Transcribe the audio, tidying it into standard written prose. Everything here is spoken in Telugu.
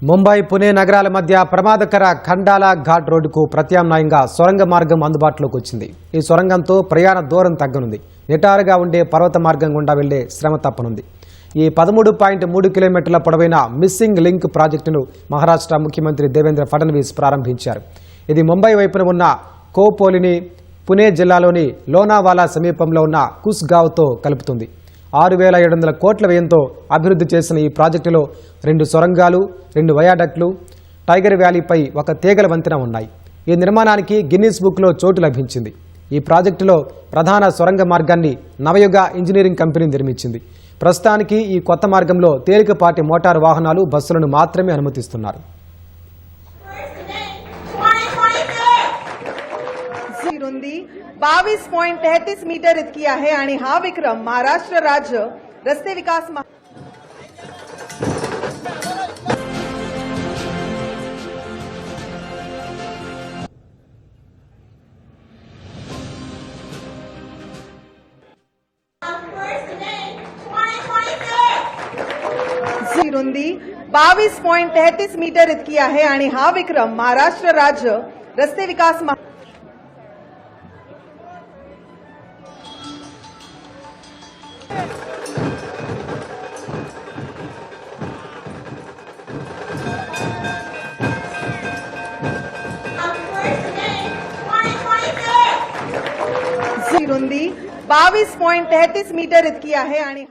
ముంబై పుణే నగరాల మధ్య ప్రమాదకర ఖండాల ఘాట్ రోడ్డుకు ప్రత్యామ్నాయంగా సొరంగ మార్గం అందుబాటులోకి వచ్చింది। ఈ సొరంగంతో ప్రయాణ దూరం తగ్గనుంది। నిటారుగా ఉండే పర్వత మార్గం గుండా వెళ్లే శ్రమ తప్పనుంది। ఈ 13.3 కిలోమీటర్ల పొడవైన మిస్సింగ్ లింక్ ప్రాజెక్టును మహారాష్ట్ర ముఖ్యమంత్రి దేవేంద్ర ఫడ్నవీస్ ప్రారంభించారు। ఇది ముంబై వైపున ఉన్న కోపోలిని పుణే జిల్లాలోని లోనావాలా సమీపంలో ఉన్న కుస్గావ్తో కలుపుతుంది। 6,700 కోట్ల వ్యయంతో అభివృద్ధి చేసిన ఈ ప్రాజెక్టులో 2 సొరంగాలు, 2 వయాడక్ట్లు, టైగర్ వ్యాలీపై ఒక తీగల వంతెన ఉన్నాయి। ఈ నిర్మాణానికి గిన్నిస్ బుక్లో చోటు లభించింది। ఈ ప్రాజెక్టులో ప్రధాన సొరంగ మార్గాన్ని నవయుగ ఇంజనీరింగ్ కంపెనీ నిర్మించింది। ప్రస్తుతానికి ఈ కొత్త మార్గంలో తేలికపాటి మోటారు వాహనాలు, బస్సులను మాత్రమే అనుమతిస్తున్నారు। रुंदी 22.33 मीटर इतकी आहे आणि हा विक्रम महाराष्ट्र राज्य रस्ते विकास रुंदी 22.33 मीटर इतकी आहे आणि हा विक्रम महाराष्ट्र राज्य रस्ते विकास रुंदी 22.33 मीटर इतकी आहे आणि